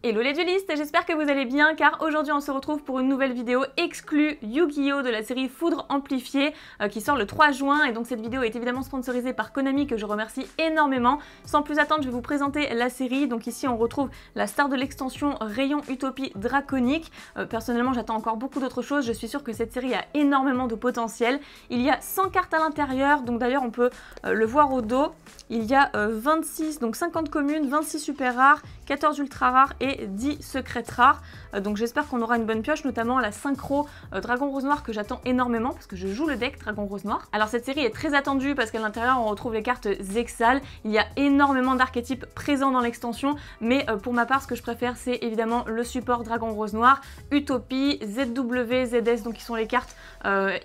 Hello les duelistes, j'espère que vous allez bien car aujourd'hui on se retrouve pour une nouvelle vidéo exclue Yu-Gi-Oh de la série Foudre Amplifiée qui sort le 3 juin et donc cette vidéo est évidemment sponsorisée par Konami que je remercie énormément. Sans plus attendre, je vais vous présenter la série. Donc ici on retrouve la star de l'extension Rayon Utopie Draconique. Personnellement j'attends encore beaucoup d'autres choses, je suis sûre que cette série a énormément de potentiel. Il y a 100 cartes à l'intérieur, donc d'ailleurs on peut le voir au dos. Il y a 26, donc 50 communes, 26 super rares, 14 ultra rares et 10 secrètes rares. Donc j'espère qu'on aura une bonne pioche, notamment la synchro Dragon Rose Noir que j'attends énormément parce que je joue le deck Dragon Rose Noir. Alors cette série est très attendue parce qu'à l'intérieur on retrouve les cartes Zexal. Il y a énormément d'archétypes présents dans l'extension, mais pour ma part ce que je préfère c'est évidemment le support Dragon Rose Noir, Utopie, ZW, ZS, donc qui sont les cartes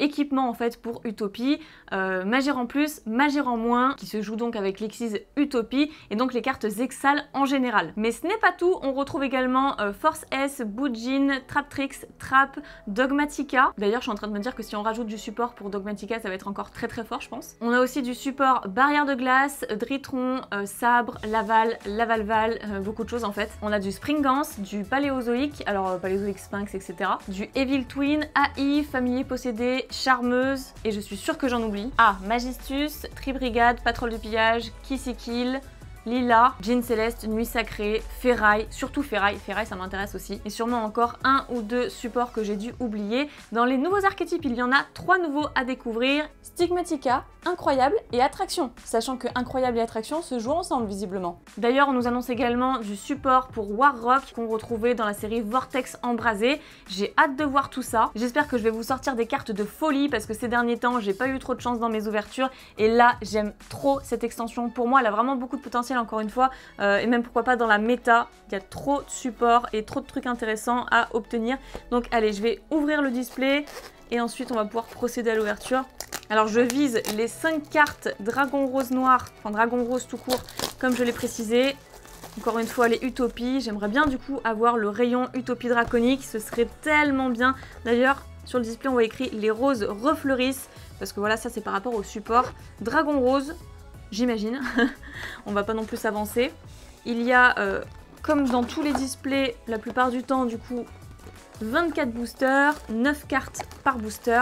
équipements en fait pour Utopie, Magir en plus, Magir en moins, qui se joue donc avec l'Exis Utopie, et donc les cartes Zexal en général. Mais ce n'est pas tout, on retrouve également Force S, Bujin, Traptrix, Trap, Dogmatika. D'ailleurs je suis en train de me dire que si on rajoute du support pour Dogmatika ça va être encore très fort je pense. On a aussi du support Barrière de Glace, Dritron, Sabre, Laval, Lavalval, beaucoup de choses en fait. On a du Springance, du Paléozoïque, alors Paléozoïque Sphinx etc. Du Evil Twin, AI, Familier Possédé, Charmeuse, et je suis sûre que j'en oublie. Ah, Magistus, Tribrigade, Patrol de Pillage, Kissy Kill, Lila, Jean Céleste, Nuit Sacrée, Ferraille, surtout Ferraille ça m'intéresse aussi, et sûrement encore un ou deux supports que j'ai dû oublier. Dans les nouveaux archétypes, il y en a 3 nouveaux à découvrir: Stigmatica, Incroyable et Attraction, sachant que Incroyable et Attraction se jouent ensemble visiblement. D'ailleurs on nous annonce également du support pour Warrock qu'on retrouvait dans la série Vortex Embrasé. J'ai hâte de voir tout ça, j'espère que je vais vous sortir des cartes de folie parce que ces derniers temps j'ai pas eu trop de chance dans mes ouvertures et là j'aime trop cette extension. Pour moi elle a vraiment beaucoup de potentiel encore une fois, et même pourquoi pas dans la méta. Il y a trop de supports et trop de trucs intéressants à obtenir. Donc allez, je vais ouvrir le display et ensuite on va pouvoir procéder à l'ouverture. Alors je vise les 5 cartes Dragon Rose Noir, enfin Dragon Rose tout court comme je l'ai précisé. Encore une fois les Utopies, j'aimerais bien du coup avoir le rayon Utopie Draconique, ce serait tellement bien. D'ailleurs sur le display on voit écrit les roses refleurissent, parce que voilà ça c'est par rapport au support Dragon Rose. J'imagine, on va pas non plus s'avancer. Il y a, comme dans tous les displays, la plupart du temps, du coup, 24 boosters, 9 cartes par booster.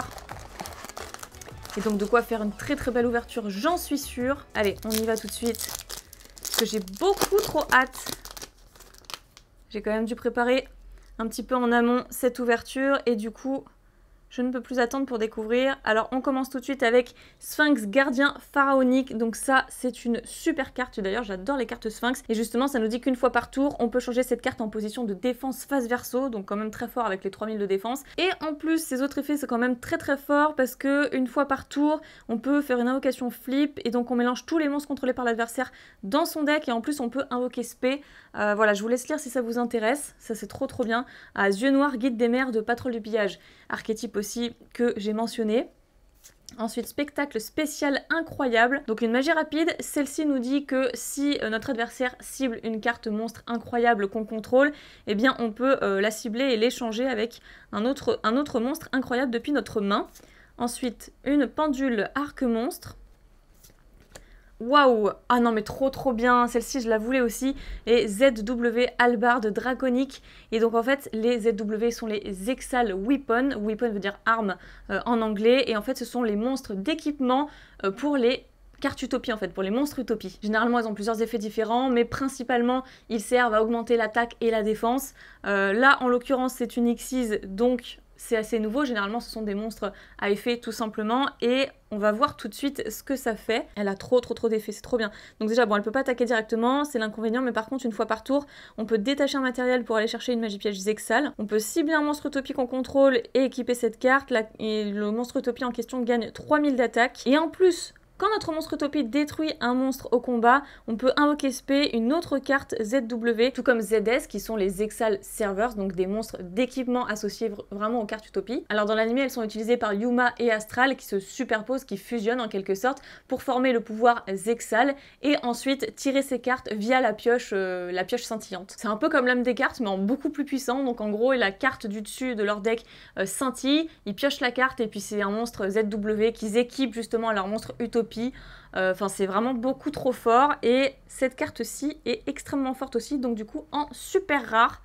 Et donc de quoi faire une très belle ouverture, j'en suis sûre. Allez, on y va tout de suite, parce que j'ai beaucoup trop hâte. J'ai quand même dû préparer un petit peu en amont cette ouverture, et du coup... je ne peux plus attendre pour découvrir. Alors on commence tout de suite avec Sphinx Gardien Pharaonique. Donc ça c'est une super carte. D'ailleurs j'adore les cartes Sphinx. Et justement ça nous dit qu'une fois par tour on peut changer cette carte en position de défense face verso. Donc quand même très fort avec les 3000 de défense. Et en plus ces autres effets c'est quand même très fort parce que une fois par tour on peut faire une invocation flip. Et donc on mélange tous les monstres contrôlés par l'adversaire dans son deck. Et en plus on peut invoquer spé. Voilà, je vous laisse lire si ça vous intéresse. Ça c'est trop bien. À Yeux Noirs, Guide des Mers de Patrol du Pillage. Archétype aussi que j'ai mentionné. Ensuite, spectacle spécial incroyable. Donc une magie rapide, celle-ci nous dit que si notre adversaire cible une carte monstre incroyable qu'on contrôle, eh bien on peut la cibler et l'échanger avec un autre monstre incroyable depuis notre main. Ensuite, une pendule arc monstre. Waouh! Ah non mais trop bien, celle-ci je la voulais aussi. Et ZW Halbarde Draconique. Et donc en fait les ZW sont les Zexal Weapon. Weapon veut dire arme en anglais. Et en fait ce sont les monstres d'équipement pour les cartes Utopie en fait, pour les monstres Utopie. Généralement ils ont plusieurs effets différents, mais principalement ils servent à augmenter l'attaque et la défense. Là en l'occurrence c'est une Xyz, donc c'est assez nouveau. Généralement ce sont des monstres à effet tout simplement, et on va voir tout de suite ce que ça fait. Elle a trop d'effets, c'est trop bien. Donc déjà bon elle peut pas attaquer directement, c'est l'inconvénient, mais par contre une fois par tour on peut détacher un matériel pour aller chercher une magie piège Zexal. On peut cibler un monstre Utopie qu'on contrôle et équiper cette carte, et le monstre Utopie en question gagne 3000 d'attaque. Et en plus, quand notre monstre Utopie détruit un monstre au combat, on peut invoquer spé une autre carte ZW, tout comme ZS qui sont les Zexal Servers, donc des monstres d'équipement associés vraiment aux cartes Utopie. Alors dans l'anime elles sont utilisées par Yuma et Astral qui se superposent, qui fusionnent en quelque sorte pour former le pouvoir Zexal et ensuite tirer ces cartes via la pioche scintillante. C'est un peu comme l'âme des cartes mais en beaucoup plus puissant, donc en gros la carte du dessus de leur deck scintille, ils piochent la carte et puis c'est un monstre ZW qu'ils équipent justement à leur monstre Utopie Utopie. Enfin, c'est vraiment beaucoup trop fort. Et cette carte-ci est extrêmement forte aussi, donc du coup en super rare.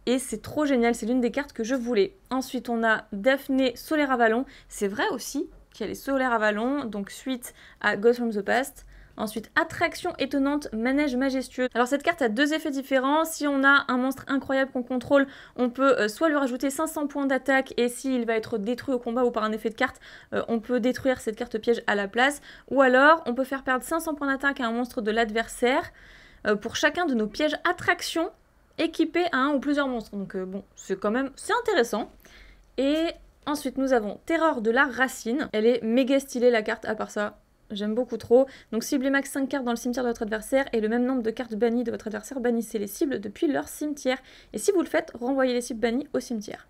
Et c'est trop génial, c'est l'une des cartes que je voulais. Ensuite, on a Daphné Solaire Avalon. C'est vrai aussi qu'elle est Solaire Avalon, donc suite à Ghost from the Past. Ensuite, Attraction étonnante, Manège majestueux. Alors cette carte a deux effets différents. Si on a un monstre incroyable qu'on contrôle, on peut soit lui rajouter 500 points d'attaque et s'il va être détruit au combat ou par un effet de carte, on peut détruire cette carte piège à la place. Ou alors, on peut faire perdre 500 points d'attaque à un monstre de l'adversaire pour chacun de nos pièges Attraction équipés à un ou plusieurs monstres. Donc bon, c'est intéressant. Et ensuite, nous avons Terreur de la Racine. Elle est méga stylée la carte, à part ça. J'aime beaucoup trop. Donc ciblez max 5 cartes dans le cimetière de votre adversaire et le même nombre de cartes bannies de votre adversaire, bannissez les cibles depuis leur cimetière. Et si vous le faites, renvoyez les cibles bannies au cimetière.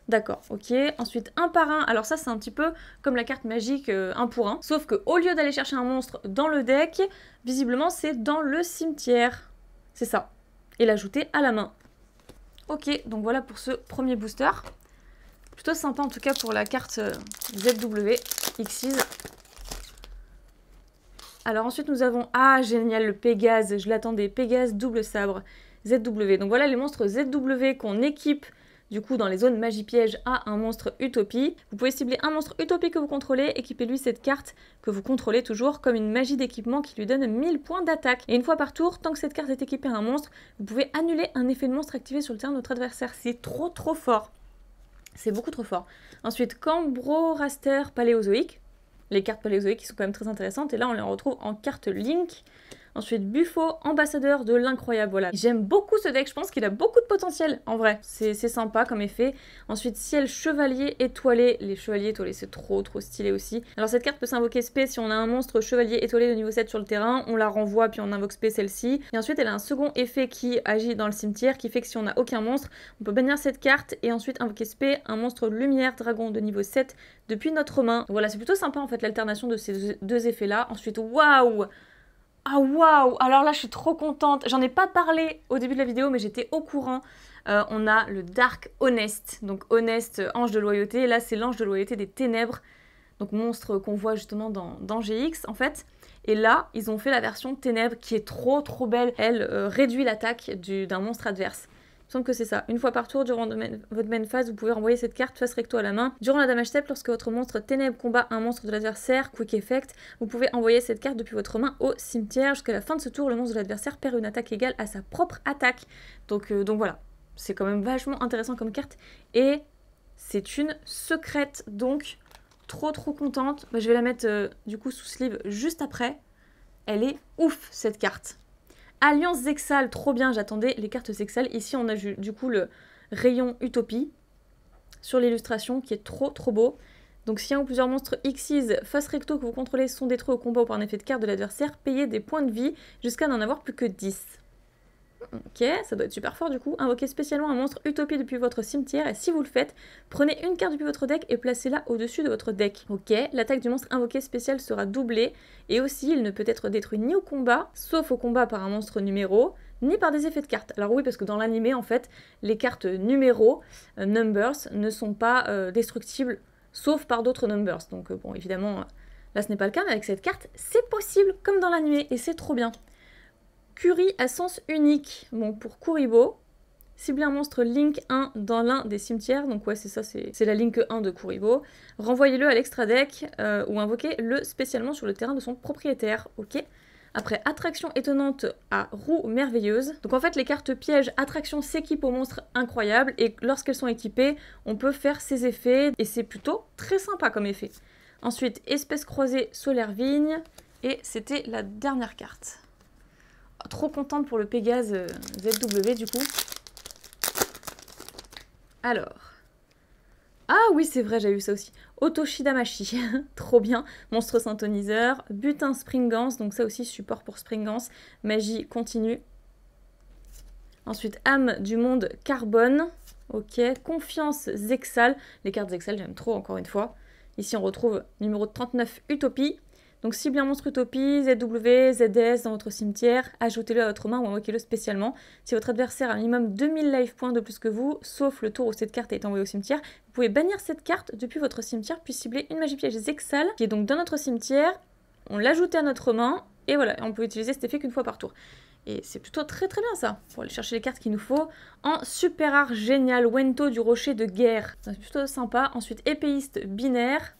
D'accord, ok. Ensuite, un par un. Alors ça, c'est un petit peu comme la carte magique 1 pour 1. Sauf qu'au lieu d'aller chercher un monstre dans le deck, visiblement, c'est dans le cimetière. C'est ça. Et l'ajouter à la main. Ok, donc voilà pour ce premier booster. Plutôt sympa en tout cas pour la carte ZW Xyz. Alors ensuite nous avons, ah génial, le Pégase, je l'attendais, Pégase double sabre, ZW. Donc voilà les monstres ZW qu'on équipe du coup dans les zones magie piège à un monstre Utopie. Vous pouvez cibler un monstre Utopie que vous contrôlez, équipez-lui cette carte que vous contrôlez toujours comme une magie d'équipement qui lui donne 1000 points d'attaque. Et une fois par tour, tant que cette carte est équipée à un monstre, vous pouvez annuler un effet de monstre activé sur le terrain de votre adversaire. C'est trop fort. C'est beaucoup trop fort. Ensuite, Cambroraster Paléozoïque. Les cartes paléozoïques qui sont quand même très intéressantes. Et là, on les retrouve en carte Link. Ensuite, Buffo, ambassadeur de l'incroyable. Voilà. J'aime beaucoup ce deck. Je pense qu'il a beaucoup de potentiel, en vrai. C'est sympa comme effet. Ensuite, Ciel, chevalier étoilé. Les chevaliers étoilés, c'est trop stylé aussi. Alors, cette carte peut s'invoquer spé si on a un monstre chevalier étoilé de niveau 7 sur le terrain. On la renvoie, puis on invoque spé celle-ci. Et ensuite, elle a un second effet qui agit dans le cimetière, qui fait que si on n'a aucun monstre, on peut bannir cette carte et ensuite invoquer spé un monstre lumière dragon de niveau 7 depuis notre main. Donc, voilà, c'est plutôt sympa, en fait, l'alternation de ces deux effets-là. Ensuite, waouh! Ah waouh! Alors là je suis trop contente. J'en ai pas parlé au début de la vidéo mais j'étais au courant. On a le Dark Honest. Donc Honest, ange de loyauté. Là c'est l'ange de loyauté des ténèbres. Donc monstre qu'on voit justement dans GX en fait. Et là ils ont fait la version ténèbres qui est trop belle. Elle réduit l'attaque d'un monstre adverse. Il me semble que c'est ça. Une fois par tour, durant votre main phase, vous pouvez renvoyer cette carte face recto à la main. Durant la damage step, lorsque votre monstre ténèbres combat un monstre de l'adversaire, quick effect, vous pouvez envoyer cette carte depuis votre main au cimetière. Jusqu'à la fin de ce tour, le monstre de l'adversaire perd une attaque égale à sa propre attaque. Donc voilà, c'est quand même vachement intéressant comme carte. Et c'est une secrète, donc trop contente. Bah, je vais la mettre du coup sous sleeve juste après. Elle est ouf cette carte. Alliance Zexal, trop bien, j'attendais les cartes Zexal. Ici, on a du coup le rayon Utopie sur l'illustration qui est trop beau. Donc, si un ou plusieurs monstres Xyz face recto que vous contrôlez sont détruits au combat ou par un effet de carte de l'adversaire, payez des points de vie jusqu'à n'en avoir plus que 10. Ok, ça doit être super fort du coup. Invoquez spécialement un monstre Utopie depuis votre cimetière et si vous le faites, prenez une carte depuis votre deck et placez-la au-dessus de votre deck. Ok, l'attaque du monstre invoqué spécial sera doublée et aussi il ne peut être détruit ni au combat, sauf au combat par un monstre numéro, ni par des effets de cartes. Alors oui, parce que dans l'animé en fait, les cartes numéros, numbers, ne sont pas destructibles sauf par d'autres numbers. Donc bon, évidemment, là ce n'est pas le cas, mais avec cette carte, c'est possible comme dans l'animé et c'est trop bien. Curie à sens unique. Bon, pour Kuribo, ciblez un monstre Link 1 dans l'un des cimetières. Donc ouais, c'est ça, c'est la Link 1 de Kuribo. Renvoyez-le à l'extra deck ou invoquez-le spécialement sur le terrain de son propriétaire. Ok. Après, attraction étonnante à roue merveilleuse. Donc en fait, les cartes pièges attraction s'équipent aux monstres incroyables et lorsqu'elles sont équipées, on peut faire ces effets et c'est plutôt très sympa comme effet. Ensuite, espèce croisée solaire vigne et c'était la dernière carte. Trop contente pour le Pégase ZW du coup. Alors. Ah oui c'est vrai, j'ai vu ça aussi. Otoshidamashi, trop bien. Monstre synthoniseur. Butin Springance, donc ça aussi support pour Springance. Magie continue. Ensuite âme du monde carbone. Ok. Confiance Zexal. Les cartes Zexal j'aime trop encore une fois. Ici on retrouve numéro 39 Utopie. Donc ciblez un monstre Utopie, ZW, ZS dans votre cimetière, ajoutez-le à votre main ou invoquez-le spécialement. Si votre adversaire a un minimum 2000 life points de plus que vous, sauf le tour où cette carte est envoyée au cimetière, vous pouvez bannir cette carte depuis votre cimetière puis cibler une magie piège Zexal qui est donc dans notre cimetière. on l'ajoute à notre main, et voilà, on peut utiliser cet effet qu'une fois par tour. Et c'est plutôt très bien ça, pour aller chercher les cartes qu'il nous faut. En super rare génial, Wento du rocher de guerre. C'est plutôt sympa. Ensuite, épéiste binaire.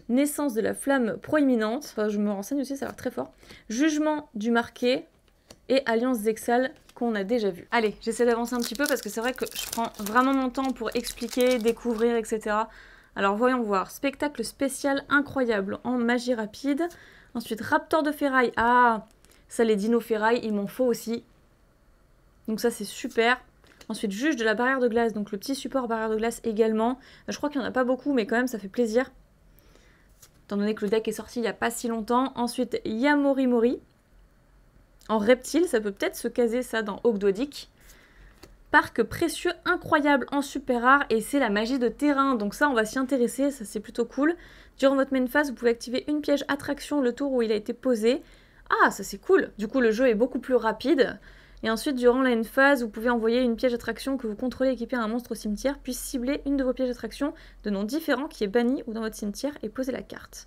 Naissance de la flamme proéminente. Enfin, je me renseigne aussi, ça a l'air très fort. Jugement du marqué. Et alliance Zexal qu'on a déjà vu. Allez, j'essaie d'avancer un petit peu parce que c'est vrai que je prends vraiment mon temps pour expliquer, découvrir, etc. Alors voyons voir. Spectacle spécial incroyable en magie rapide. Ensuite, Raptor de ferraille. Ah, ça, les dinos ferraille, il m'en faut aussi. Donc ça, c'est super. Ensuite, juge de la barrière de glace. Donc le petit support barrière de glace également. Je crois qu'il n'y en a pas beaucoup, mais quand même, ça fait plaisir. Étant donné que le deck est sorti il n'y a pas si longtemps. Ensuite, Yamorimori. En reptile, ça peut peut-être se caser ça dans Ogdoadic. Parc précieux incroyable en super rare. Et c'est la magie de terrain. Donc ça, on va s'y intéresser. Ça, c'est plutôt cool. Durant votre main phase, vous pouvez activer une piège attraction le tour où il a été posé. Ah, ça c'est cool. Du coup, le jeu est beaucoup plus rapide. Et ensuite, durant la end phase, vous pouvez envoyer une piège d'attraction que vous contrôlez équipée à un monstre au cimetière, puis cibler une de vos pièges d'attraction de nom différent qui est bannie ou dans votre cimetière et poser la carte.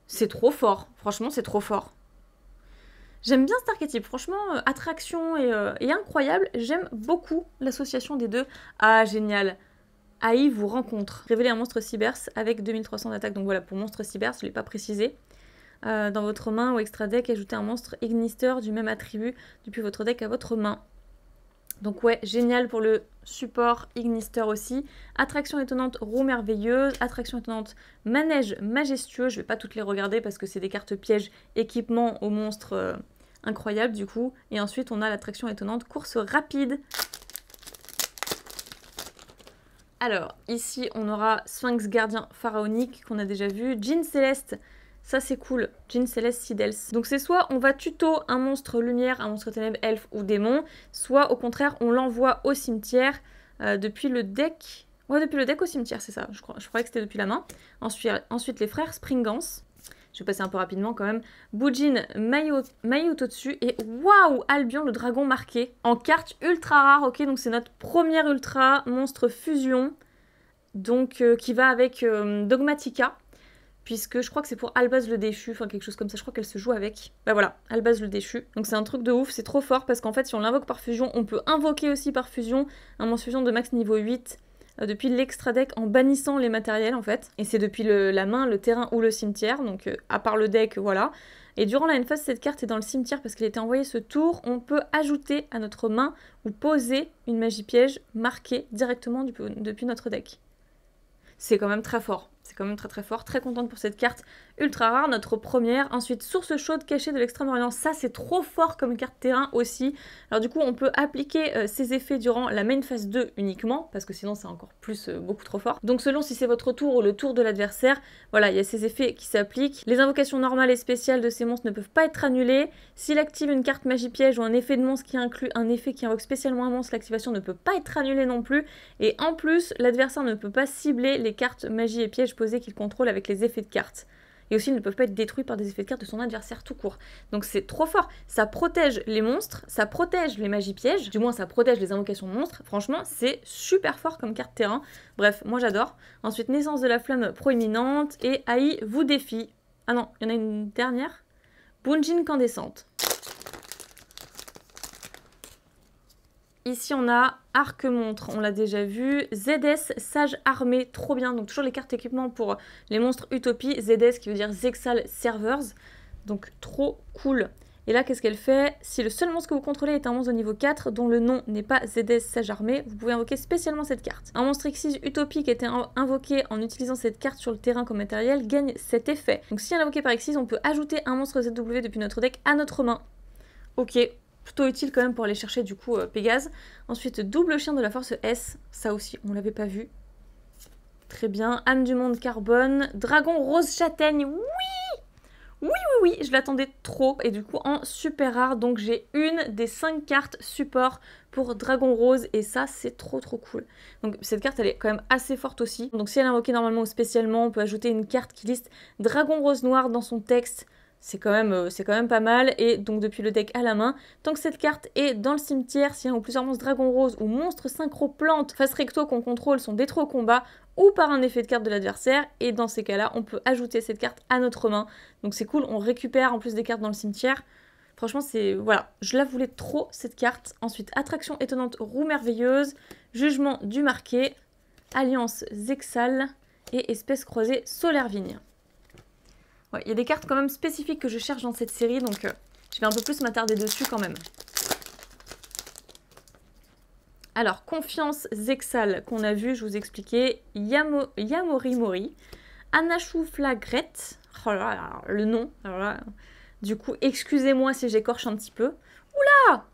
C'est trop fort. Franchement, c'est trop fort. J'aime bien cet archétype. Franchement, attraction et incroyable. J'aime beaucoup l'association des deux. Ah, génial. AI vous rencontre. Révélez un monstre Cyberse avec 2300 d'attaque. Donc voilà, pour monstre Cyberse, je ne l'ai pas précisé. Dans votre main ou extra deck, ajoutez un monstre Ignister du même attribut depuis votre deck à votre main. Donc ouais, génial pour le support Ignister aussi. Attraction étonnante, roue merveilleuse. Attraction étonnante, manège majestueux. Je vais pas toutes les regarder parce que c'est des cartes pièges, équipement aux monstres incroyables du coup. Et ensuite on a l'attraction étonnante, course rapide. Alors ici on aura Sphinx gardien pharaonique qu'on a déjà vu. Djinn céleste. Ça c'est cool, Djinn Céleste Sidels. Donc c'est soit on va tuto un monstre lumière, un monstre ténèbres, elfe ou démon, soit au contraire on l'envoie au cimetière depuis le deck. Ouais, depuis le deck au cimetière, c'est ça, je croyais que c'était depuis la main. Ensuite les frères Springans. Je vais passer un peu rapidement quand même. Bujin Mayutotsu et waouh, Albion le dragon marqué. En carte ultra rare, ok, donc c'est notre première ultra monstre fusion. Donc qui va avec Dogmatica. Puisque je crois que c'est pour Albaz le déchu, enfin quelque chose comme ça, je crois qu'elle se joue avec. Bah voilà, Albaz le déchu. Donc c'est un truc de ouf, c'est trop fort parce qu'en fait si on l'invoque par fusion, on peut invoquer aussi par fusion un monstre fusion de max niveau 8 depuis l'extra deck en bannissant les matériels en fait. Et c'est depuis la main, le terrain ou le cimetière, donc à part le deck, voilà. Et durant la end phase, cette carte est dans le cimetière parce qu'elle a été envoyée ce tour, on peut ajouter à notre main ou poser une magie piège marquée directement depuis notre deck. C'est quand même très fort. C'est quand même très fort. Très contente pour cette carte ultra rare, notre première. Ensuite, source chaude cachée de l'Extrême-Orient. Ça, c'est trop fort comme carte terrain aussi. Alors du coup, on peut appliquer ces effets durant la main phase 2 uniquement, parce que sinon, c'est encore plus beaucoup trop fort. Donc selon si c'est votre tour ou le tour de l'adversaire, voilà, il y a ces effets qui s'appliquent. Les invocations normales et spéciales de ces monstres ne peuvent pas être annulées. S'il active une carte magie piège ou un effet de monstre qui inclut un effet qui invoque spécialement un monstre, l'activation ne peut pas être annulée non plus. Et en plus, l'adversaire ne peut pas cibler les cartes magie et pièges posées qu'il contrôle avec les effets de cartes. Et aussi, ils ne peuvent pas être détruits par des effets de cartes de son adversaire tout court. Donc c'est trop fort. Ça protège les monstres, ça protège les magies pièges, du moins ça protège les invocations de monstres. Franchement, c'est super fort comme carte terrain. Bref, moi j'adore. Ensuite, naissance de la flamme proéminente et AI vous défie. Ah non, il y en a une dernière. Bunjin incandescente. Ici, on a Arc-Montre, on l'a déjà vu. ZS, Sage Armé, trop bien. Donc, toujours les cartes équipement pour les monstres Utopie. ZS qui veut dire Zexal Servers. Donc, trop cool. Et là, qu'est-ce qu'elle fait? Si le seul monstre que vous contrôlez est un monstre de niveau 4, dont le nom n'est pas ZS Sage Armé, vous pouvez invoquer spécialement cette carte. Un monstre Xyz Utopie qui a été invoqué en utilisant cette carte sur le terrain comme matériel gagne cet effet. Donc, si elle est invoquée par Xyz, on peut ajouter un monstre ZW depuis notre deck à notre main. Ok. Plutôt utile quand même pour aller chercher du coup Pégase. Ensuite, double chien de la force S. Ça aussi, on l'avait pas vu. Très bien. Âme du monde carbone. Dragon rose châtaigne. Oui, je l'attendais trop. Et du coup, en super rare, donc j'ai une des 5 cartes support pour Dragon Rose. Et ça, c'est trop cool. Donc cette carte, elle est quand même assez forte aussi. Donc si elle est invoquée normalement ou spécialement, on peut ajouter une carte qui liste Dragon Rose noir dans son texte. C'est quand même pas mal, et donc depuis le deck à la main, tant que cette carte est dans le cimetière, si un ou plusieurs monstres Dragon Rose ou monstres synchro plantes face recto qu'on contrôle sont détruits au combat, ou par un effet de carte de l'adversaire, et dans ces cas-là, on peut ajouter cette carte à notre main. Donc c'est cool, on récupère en plus des cartes dans le cimetière. Franchement, c'est... Voilà, je la voulais trop, cette carte. Ensuite, attraction étonnante, roue merveilleuse, jugement du marqué, alliance Zexal et espèce croisée solaire vigne. Ouais, il y a des cartes quand même spécifiques que je cherche dans cette série, donc je vais un peu plus m'attarder dessus quand même. Alors, confiance Zexal qu'on a vu, je vous expliquais, Yamori Mori, Anashu Flagrette, oh là là, le nom, alors là, du coup, excusez-moi si j'écorche un petit peu. Oula!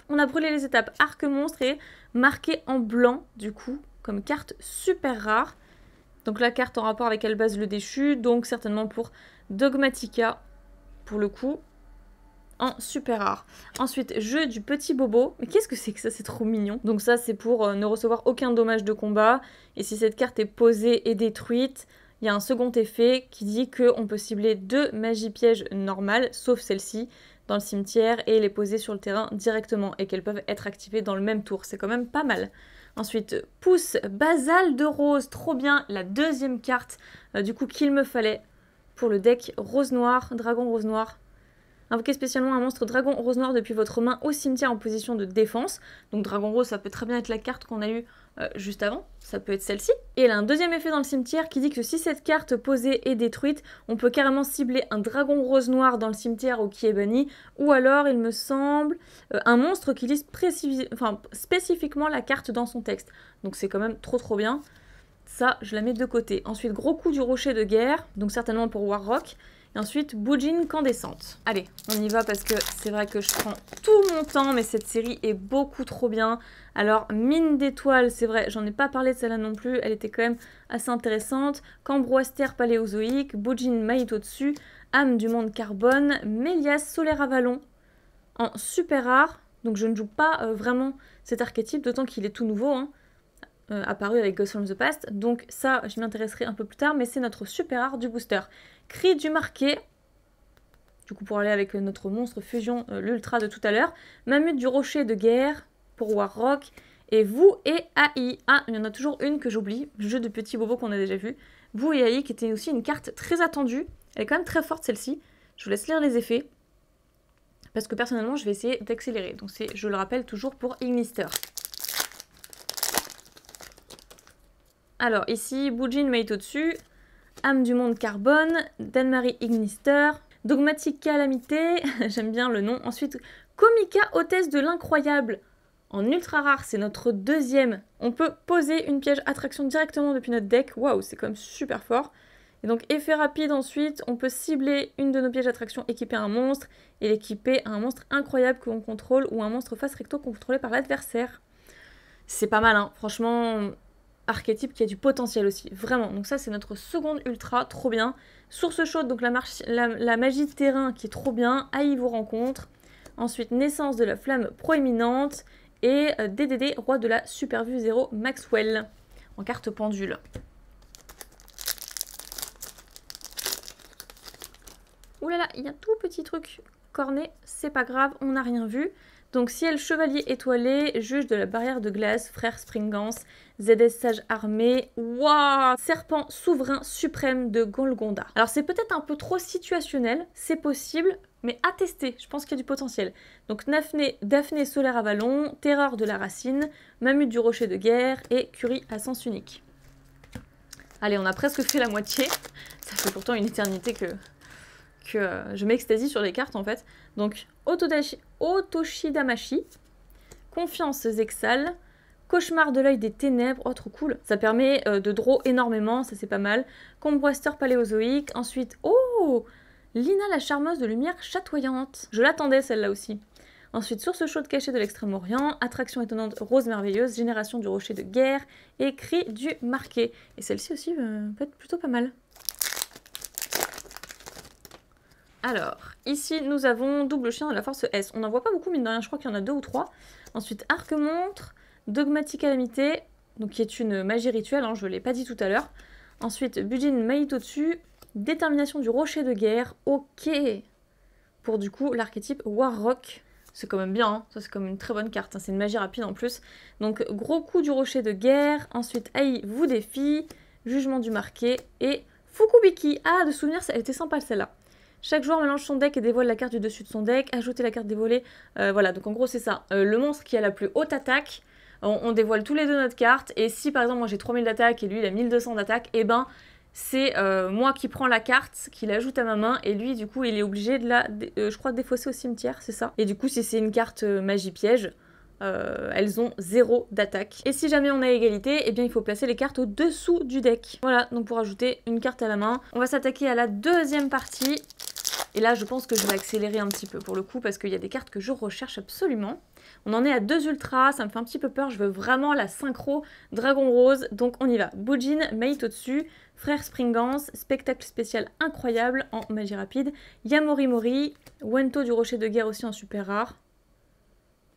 On a brûlé les étapes arc monstre et marqué en blanc, du coup, comme carte super rare. Donc la carte en rapport avec Albaz le déchu, donc certainement pour Dogmatica, pour le coup, en super rare. Ensuite, jeu du petit bobo. Mais qu'est-ce que c'est que ça? C'est trop mignon. Donc ça, c'est pour ne recevoir aucun dommage de combat. Et si cette carte est posée et détruite, il y a un second effet qui dit qu'on peut cibler 2 magies pièges normales, sauf celle-ci, dans le cimetière et les poser sur le terrain directement. Et qu'elles peuvent être activées dans le même tour. C'est quand même pas mal. Ensuite, pouce basal de rose. Trop bien. La deuxième carte, du coup, qu'il me fallait pour le deck rose-noir, dragon rose-noir. Invoquez spécialement un monstre dragon rose noir depuis votre main au cimetière en position de défense. Donc dragon rose, ça peut très bien être la carte qu'on a eue juste avant. Ça peut être celle-ci. Et elle a un deuxième effet dans le cimetière qui dit que si cette carte posée est détruite, on peut carrément cibler un dragon rose noir dans le cimetière ou qui est banni. Ou alors, il me semble, un monstre qui lise spécifiquement la carte dans son texte. Donc c'est quand même trop bien. Ça, je la mets de côté. Ensuite, gros coup du rocher de guerre. Donc certainement pour Warrock. Et ensuite, Boujin Candescente. Allez, on y va parce que c'est vrai que je prends tout mon temps, mais cette série est beaucoup trop bien. Alors, mine d'étoiles, c'est vrai, j'en ai pas parlé de celle-là non plus, elle était quand même assez intéressante. Cambroaster paléozoïque, Boujin Maitotsu, âme du monde carbone, Mélias solaire avalon en super rare. Donc je ne joue pas vraiment cet archétype, d'autant qu'il est tout nouveau, hein. Apparu avec Ghost from the Past, donc ça je m'y intéresserai un peu plus tard, mais c'est notre super rare du booster. Cri du marqué, du coup pour aller avec notre monstre fusion, l'ultra de tout à l'heure, Mammut du rocher de guerre pour Warrock, et vous et AI. Ah, il y en a toujours une que j'oublie, jeu de petits bobos qu'on a déjà vu. Vous et AI qui était aussi une carte très attendue, elle est quand même très forte celle-ci, je vous laisse lire les effets, parce que personnellement je vais essayer d'accélérer, donc c'est, je le rappelle, toujours pour Ignister. Alors ici, Boujin Maitotsu, âme du monde carbone, Danmarie Ignister, dogmatique calamité, j'aime bien le nom. Ensuite, Komika hôtesse de l'incroyable, en ultra rare, c'est notre deuxième. On peut poser une piège attraction directement depuis notre deck, waouh, c'est quand même super fort. Et donc effet rapide ensuite, on peut cibler une de nos pièges attraction équipée à un monstre et l'équiper à un monstre incroyable que l'on contrôle ou un monstre face recto contrôlé par l'adversaire. C'est pas mal, hein, franchement... archétype qui a du potentiel aussi, vraiment. Donc ça c'est notre seconde ultra, trop bien. Source chaude, donc la magie de terrain qui est trop bien. AI vous rencontre. Ensuite naissance de la flamme proéminente et DDD roi de la super vue 0 Maxwell en carte pendule. Ouh là là, il y a un tout petit truc corné, c'est pas grave, on n'a rien vu. Donc ciel chevalier étoilé, juge de la barrière de glace, frère Springance, ZS sage armé, waouh, serpent souverain suprême de Golgonda. Alors c'est peut-être un peu trop situationnel, c'est possible, mais à tester, je pense qu'il y a du potentiel. Donc Daphné solaire avalon, terreur de la racine, Mammut du rocher de guerre et Curie à sens unique. Allez, on a presque fait la moitié, ça fait pourtant une éternité que je m'extasie sur les cartes en fait. Donc Otoshidamashi, confiance Zexal, cauchemar de l'œil des ténèbres, oh trop cool, ça permet de draw énormément, ça c'est pas mal. Cambroaster paléozoïque, ensuite, oh, Lina la charmeuse de lumière chatoyante, je l'attendais celle-là aussi. Ensuite, source chaude cachée de l'extrême-orient, attraction étonnante rose merveilleuse, génération du rocher de guerre et cri du marqué. Et celle-ci aussi peut être plutôt pas mal. Alors, ici, nous avons double chien de la force S. On n'en voit pas beaucoup, mine de rien, je crois qu'il y en a 2 ou 3. Ensuite, arc-montre, dogmatique calamité, donc qui est une magie rituelle, hein, je ne l'ai pas dit tout à l'heure. Ensuite, Boujin Maitotsu, détermination du rocher de guerre, ok. Pour du coup, l'archétype Warrock, c'est quand même bien, hein. Ça c'est comme une très bonne carte, hein. C'est une magie rapide en plus. Donc, gros coup du rocher de guerre, ensuite, AI vous défie, Jugement du marqué et Fukubiki. Ah, de souvenir, elle était sympa celle-là. Chaque joueur mélange son deck et dévoile la carte du dessus de son deck. Ajouter la carte dévoilée. Voilà, donc en gros c'est ça. Le monstre qui a la plus haute attaque, on dévoile tous les deux notre carte. Et si par exemple moi j'ai 3000 d'attaque et lui il a 1200 d'attaque, et ben c'est moi qui prends la carte, qui l'ajoute à ma main. Et lui du coup il est obligé de la, je crois, défausser au cimetière, c'est ça. Et du coup si c'est une carte magie piège, elles ont 0 d'attaque. Et si jamais on a égalité, eh bien il faut placer les cartes au-dessous du deck. Voilà, donc pour ajouter une carte à la main. On va s'attaquer à la deuxième partie. Et là, je pense que je vais accélérer un petit peu pour le coup, parce qu'il y a des cartes que je recherche absolument. On en est à 2 ultras, ça me fait un petit peu peur. Je veux vraiment la synchro Dragon Rose. Donc on y va. Bujin, Maït au-dessus, Frère Springance, Spectacle spécial incroyable en magie rapide, Yamori Mori, Wento du Rocher de Guerre aussi en super rare.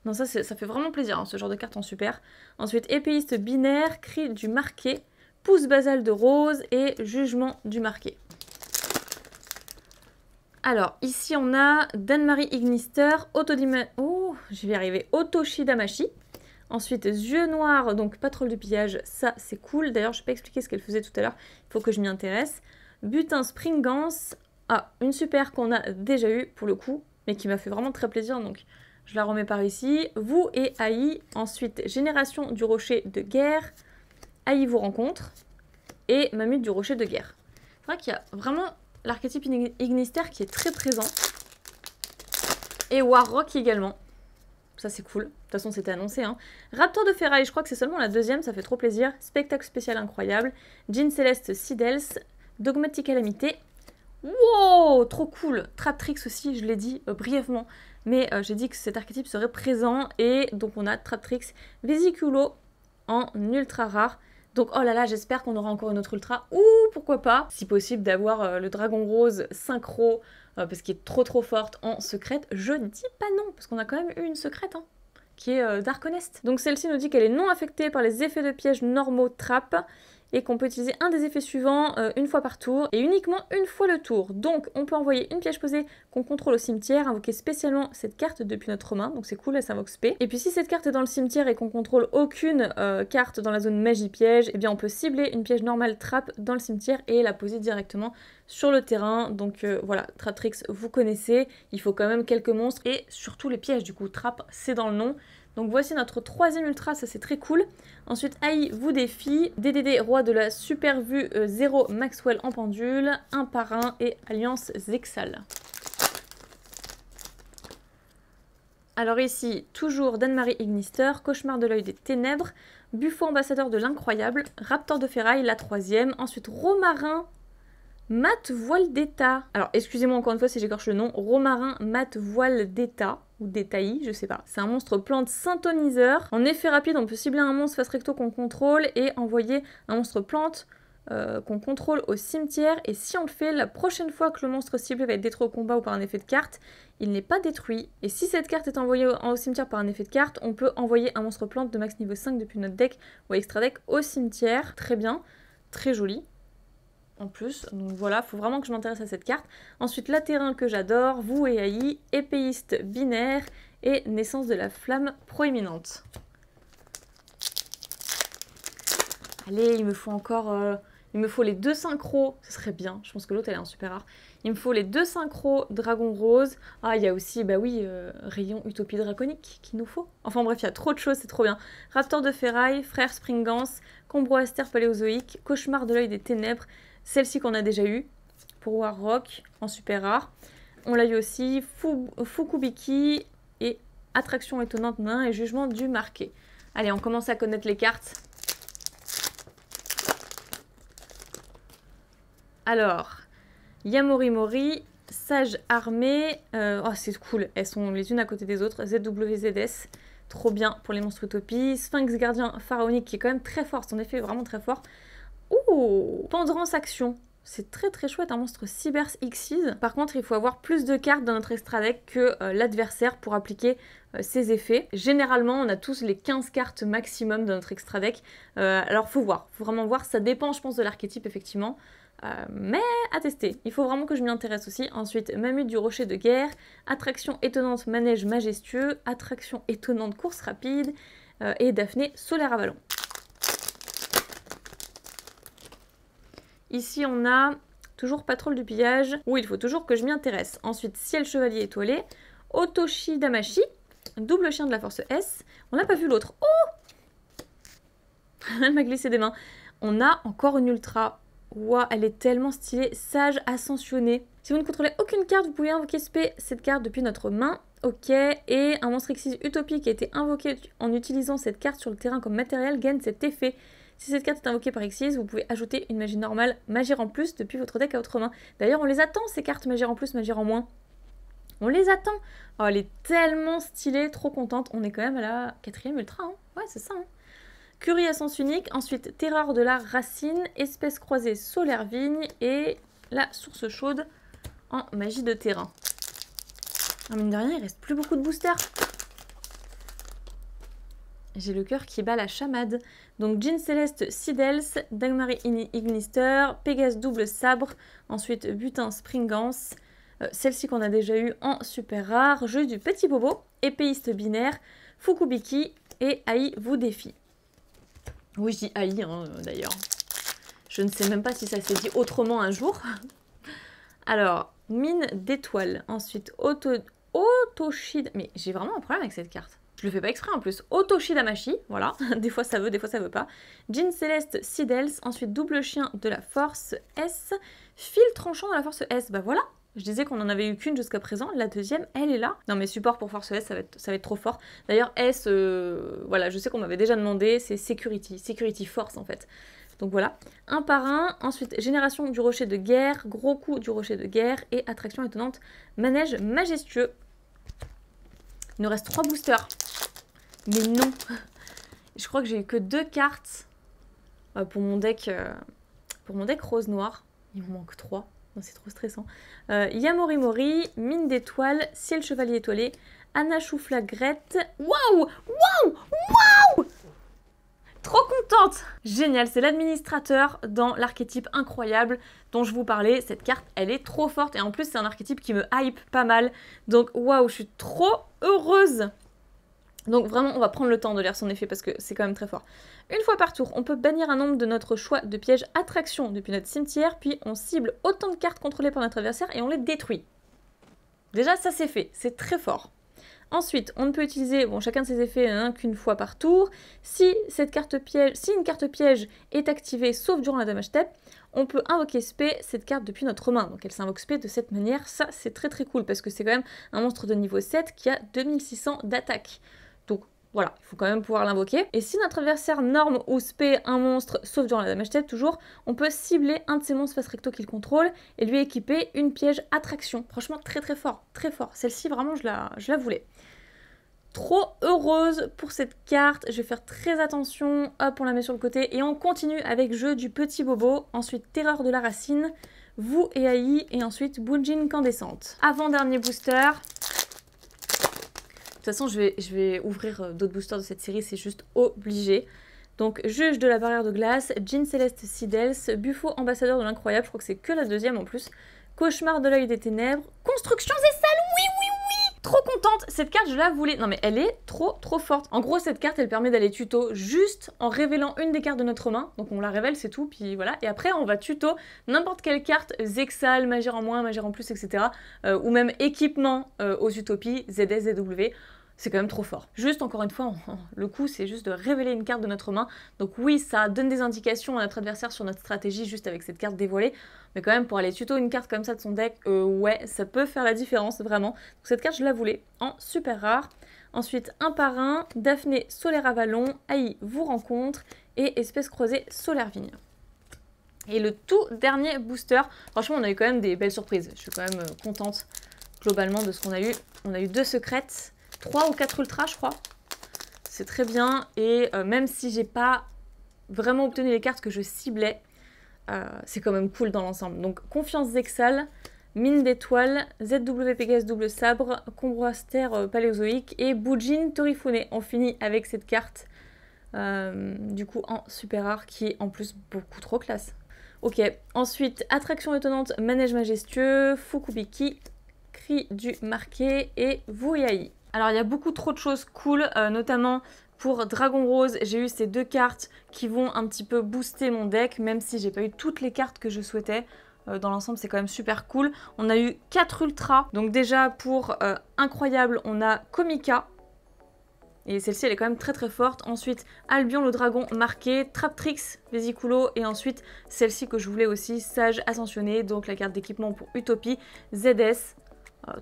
Non, ça fait vraiment plaisir, hein, ce genre de carte en super. Ensuite, Épéiste binaire, Cri du marqué, Pouce basal de rose et Jugement du marqué. Alors, ici on a Dan-Marie Ignister, oh, je vais y arriver, Otoshidamashi. Ensuite, Yeux noirs, donc Patrouille du pillage, ça c'est cool. D'ailleurs, je n'ai pas expliqué ce qu'elle faisait tout à l'heure, il faut que je m'y intéresse. Butin Springance, ah, une super qu'on a déjà eue pour le coup, mais qui m'a fait vraiment très plaisir, donc je la remets par ici. Vous et Aïe, ensuite Génération du Rocher de Guerre, Aïe vous rencontre, et Mamute du Rocher de Guerre. C'est vrai qu'il y a vraiment l'archétype Ignister qui est très présent. Et Warrock également. Ça c'est cool. De toute façon c'était annoncé. Hein. Raptor de ferraille, je crois que c'est seulement la deuxième, ça fait trop plaisir. Spectacle spécial incroyable. Jean Céleste Sidels. Dogmatic Calamité. Wow, trop cool. Traptrix aussi, je l'ai dit brièvement. Mais j'ai dit que cet archétype serait présent. Et donc on a Traptrix Vesiculo en ultra rare. Donc oh là là, j'espère qu'on aura encore une autre ultra, ou pourquoi pas, si possible d'avoir le Dragon Rose synchro, parce qu'il est trop forte en secrète. Je dis pas non, parce qu'on a quand même eu une secrète, hein, qui est Darkonest. Donc celle-ci nous dit qu'elle est non affectée par les effets de piège normaux trap, et qu'on peut utiliser un des effets suivants une fois par tour, et uniquement une fois le tour. Donc on peut envoyer une piège posée qu'on contrôle au cimetière, invoquer spécialement cette carte depuis notre main, donc c'est cool, elle s'invoque spé. Et puis si cette carte est dans le cimetière et qu'on contrôle aucune carte dans la zone magie piège, eh bien on peut cibler une piège normale trap dans le cimetière et la poser directement sur le terrain. Donc voilà, Traptrix vous connaissez, il faut quand même quelques monstres, et surtout les pièges, du coup trap c'est dans le nom. Donc voici notre troisième ultra, ça c'est très cool. Ensuite, Aïe vous défie, DDD roi de la super vue 0 Maxwell en pendule, un par un et Alliance Zexal. Alors ici, toujours Dan-Marie Ignister, Cauchemar de l'œil des ténèbres, Buffo ambassadeur de l'incroyable, Raptor de ferraille, la troisième. Ensuite, Romarin Mat Voile d'État. Alors excusez-moi encore une fois si j'écorche le nom. Romarin Mat Voile d'État. Ou détaillé, je sais pas. C'est un monstre plante synthoniseur. En effet rapide, on peut cibler un monstre face recto qu'on contrôle et envoyer un monstre plante qu'on contrôle au cimetière. Et si on le fait, la prochaine fois que le monstre ciblé va être détruit au combat ou par un effet de carte, il n'est pas détruit. Et si cette carte est envoyée au cimetière par un effet de carte, on peut envoyer un monstre plante de max niveau 5 depuis notre deck ou extra deck au cimetière. Très bien, très joli. En plus, donc voilà, faut vraiment que je m'intéresse à cette carte. Ensuite, la terrain que j'adore, vous et Aïe, épéiste binaire et naissance de la flamme proéminente. Allez, il me faut encore... il me faut les 2 synchros, ce serait bien, je pense que l'autre elle est en super rare. Il me faut les 2 synchros Dragon Rose. Ah, il y a aussi, bah oui, Rayon Utopie Draconique qu'il nous faut. Enfin bref, il y a trop de choses, c'est trop bien. Raptor de ferraille, Frère Springance, Combro Aster Paléozoïque, Cauchemar de l'œil des ténèbres, celle-ci qu'on a déjà eue pour Warrock en super rare. On l'a eu aussi, Fukubiki et Attraction étonnante nain et Jugement du marqué. Allez, on commence à connaître les cartes. Alors, Yamori Mori, Sage armé, oh c'est cool, elles sont les unes à côté des autres, ZWZS, trop bien pour les monstres utopies, Sphinx gardien pharaonique qui est quand même très fort, son effet est vraiment très fort. Ouh, Pendrance action, c'est très chouette, un monstre Cybers Xyz. Par contre, il faut avoir plus de cartes dans notre extra deck que l'adversaire pour appliquer ses effets. Généralement, on a tous les 15 cartes maximum dans notre extra deck, alors faut voir, faut vraiment voir, ça dépend je pense de l'archétype effectivement. Mais à tester, il faut vraiment que je m'y intéresse aussi. Ensuite, Mamute du Rocher de Guerre, Attraction étonnante Manège majestueux, Attraction étonnante Course rapide et Daphné Solaire Avalon. ici on a toujours Patrol du pillage, où il faut toujours que je m'y intéresse. Ensuite, Ciel Chevalier étoilé, Otoshi Damashi, double chien de la force S. On n'a pas vu l'autre. Oh, elle m'a glissé des mains. On a encore une ultra. Waouh, elle est tellement stylée. Sage ascensionné. Si vous ne contrôlez aucune carte, vous pouvez invoquer cette carte depuis notre main. Ok, et un monstre Xyz Utopie qui a été invoqué en utilisant cette carte sur le terrain comme matériel gagne cet effet. Si cette carte est invoquée par Xyz, vous pouvez ajouter une magie normale, magie en plus depuis votre deck à votre main. D'ailleurs, on les attend ces cartes magie en plus, magie en moins. On les attend. Oh, elle est tellement stylée, trop contente. On est quand même à la 4e ultra, hein. Ouais, c'est ça, hein. Curie à sens unique, ensuite Terreur de la racine, Espèce croisée solaire vigne et la source chaude en magie de terrain. Ah, mine de rien, il reste plus beaucoup de boosters. J'ai le cœur qui bat la chamade. Donc Jean Céleste Sidels, Dagmari Ignister, Pégase double sabre, ensuite Butin Springance, celle-ci qu'on a déjà eu en super rare, Jeu du petit bobo, Épéiste binaire, Fukubiki et Ai vous défie. Oui, je dis Ai hein, d'ailleurs. Je ne sais même pas si ça s'est dit autrement un jour. Alors, mine d'étoiles. Ensuite, Otoshi... Mais j'ai vraiment un problème avec cette carte. Je le fais pas exprès en plus. Otoshi Damashi, voilà. Des fois ça veut, des fois ça veut pas. Jean Céleste Sidels. Ensuite, double chien de la force S. Fil tranchant de la force S. Bah voilà. Je disais qu'on en avait eu qu'une jusqu'à présent. La deuxième, elle est là. Non mais support pour force S, ça va être trop fort. D'ailleurs, S, voilà, je sais qu'on m'avait déjà demandé. C'est Security. Security Force en fait. Donc voilà, un par un. Ensuite, génération du rocher de guerre, gros coup du rocher de guerre et attraction étonnante, manège majestueux. Il nous reste 3 boosters. Mais non. Je crois que j'ai eu que 2 cartes pour mon deck rose-noir. Il me manque 3. C'est trop stressant. Yamori Mori, mine d'étoiles, ciel chevalier étoilé, Anna Chouflagrette. Waouh! Waouh! Waouh! Trop contente! Génial, c'est l'administrateur dans l'archétype incroyable dont je vous parlais. Cette carte, elle est trop forte et en plus, c'est un archétype qui me hype pas mal. Donc, waouh, je suis trop heureuse! Donc vraiment, on va prendre le temps de lire son effet parce que c'est quand même très fort. Une fois par tour, on peut bannir un nombre de notre choix de pièges attraction depuis notre cimetière, puis on cible autant de cartes contrôlées par notre adversaire et on les détruit. Déjà, ça c'est fait, c'est très fort. Ensuite, on ne peut utiliser chacun de ces effets qu'une fois par tour. Si une carte piège est activée, sauf durant la damage step, on peut invoquer Spé, cette carte depuis notre main. Donc elle s'invoque Spé de cette manière. Ça, c'est très très cool parce que c'est quand même un monstre de niveau 7 qui a 2600 d'attaque. Donc voilà, il faut quand même pouvoir l'invoquer. Et si notre adversaire norme ou spé un monstre, sauf durant la damage step toujours, on peut cibler un de ces monstres face recto qu'il contrôle et lui équiper une piège attraction. Franchement, très très fort, très fort. Celle-ci, vraiment, je la voulais. Trop heureuse pour cette carte. Je vais faire très attention. Hop, on la met sur le côté. Et on continue avec Jeu du petit bobo. Ensuite, Terreur de la racine, Vous et Ai. Et ensuite, Bunjin incandescente. Avant-dernier booster. De toute façon, je vais ouvrir d'autres boosters de cette série, c'est juste obligé. Donc, Juge de la barrière de glace, Jean Céleste Sidels, Buffo ambassadeur de l'incroyable, je crois que c'est que la deuxième en plus, Cauchemar de l'œil des ténèbres, Constructions et salles, oui, oui, oui. Trop contente, cette carte je la voulais. Non mais elle est trop forte. En gros, cette carte elle permet d'aller tuto juste en révélant une des cartes de notre main. Donc on la révèle, c'est tout, puis voilà. Et après on va tuto n'importe quelle carte, Zexal, Magère en moins, Magère en plus, etc. Ou même équipement aux utopies, ZS, ZW. C'est quand même trop fort. Juste, encore une fois, le coup, c'est juste de révéler une carte de notre main. Donc oui, ça donne des indications à notre adversaire sur notre stratégie juste avec cette carte dévoilée. Mais quand même, pour aller tuto une carte comme ça de son deck, ouais, ça peut faire la différence, vraiment. Donc cette carte, je la voulais en super rare. Ensuite, un par un, Daphné Solaire Avalon, Ai vous rencontre et Espèce croisée Solaire Vigne. Et le tout dernier booster, franchement, on a eu quand même des belles surprises. Je suis quand même contente globalement de ce qu'on a eu. On a eu 2 secrètes. 3 ou 4 ultras je crois, c'est très bien et même si j'ai pas vraiment obtenu les cartes que je ciblais, c'est quand même cool dans l'ensemble. Donc Confiance Zexal, Mine d'étoiles, ZW Pégase double sabre, Combroaster paléozoïque et Bunjin Torifune. On finit avec cette carte du coup en super rare qui est en plus beaucoup trop classe. Ok, ensuite Attraction étonnante, Manège majestueux, Fukubiki, Cri du marqué et Vous et Ai. Alors il y a beaucoup trop de choses cool, notamment Pour Dragon Rose, j'ai eu ces 2 cartes qui vont un petit peu booster mon deck, même si j'ai pas eu toutes les cartes que je souhaitais. Dans l'ensemble, c'est quand même super cool. On a eu 4 ultras. Donc déjà, pour incroyable, on a Komika. Et celle-ci, elle est quand même très très forte. Ensuite, Albion le dragon marqué, Traptrix, Vesiculo. Et ensuite, celle-ci que je voulais aussi, Sage Ascensionné. Donc la carte d'équipement pour Utopie, ZS.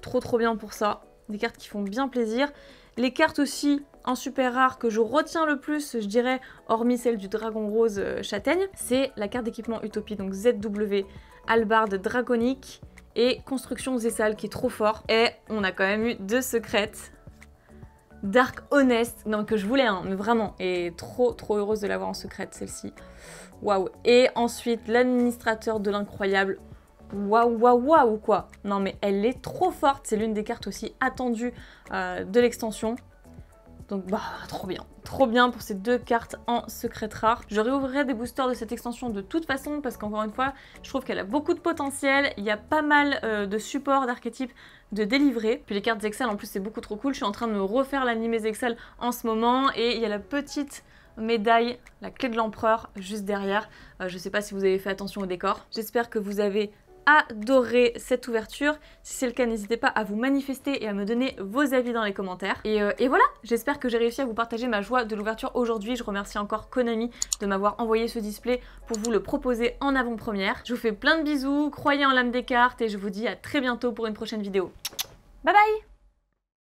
Trop bien pour ça. Des cartes qui font bien plaisir. Les cartes aussi en super rare que je retiens le plus, je dirais, hormis celle du Dragon Rose Châtaigne, c'est la carte d'équipement Utopie, donc ZW, Hallebarde Draconique et Construction Zessal qui est trop fort. Et on a quand même eu 2 secrètes. Dark Honest, non que je voulais, hein, mais vraiment, et trop heureuse de l'avoir en secrète celle-ci. Waouh. Et ensuite, l'administrateur de l'incroyable. Waouh quoi. Non mais elle est trop forte, c'est l'une des cartes aussi attendues de l'extension. Donc bah trop bien pour ces 2 cartes en secrète rare. Je réouvrirai des boosters de cette extension de toute façon parce qu'encore une fois, je trouve qu'elle a beaucoup de potentiel. Il y a pas mal de supports d'archétypes de délivrer. Puis les cartes Zexal en plus c'est beaucoup trop cool. Je suis en train de me refaire l'animé Zexal en ce moment et il y a la petite médaille, la clé de l'empereur juste derrière. Je sais pas si vous avez fait attention au décor. J'espère que vous avez adoré cette ouverture. Si c'est le cas, n'hésitez pas à vous manifester et à me donner vos avis dans les commentaires. Et voilà, j'espère que j'ai réussi à vous partager ma joie de l'ouverture aujourd'hui. Je remercie encore Konami de m'avoir envoyé ce display pour vous le proposer en avant-première. Je vous fais plein de bisous, croyez en l'âme des cartes et je vous dis à très bientôt pour une prochaine vidéo. Bye bye!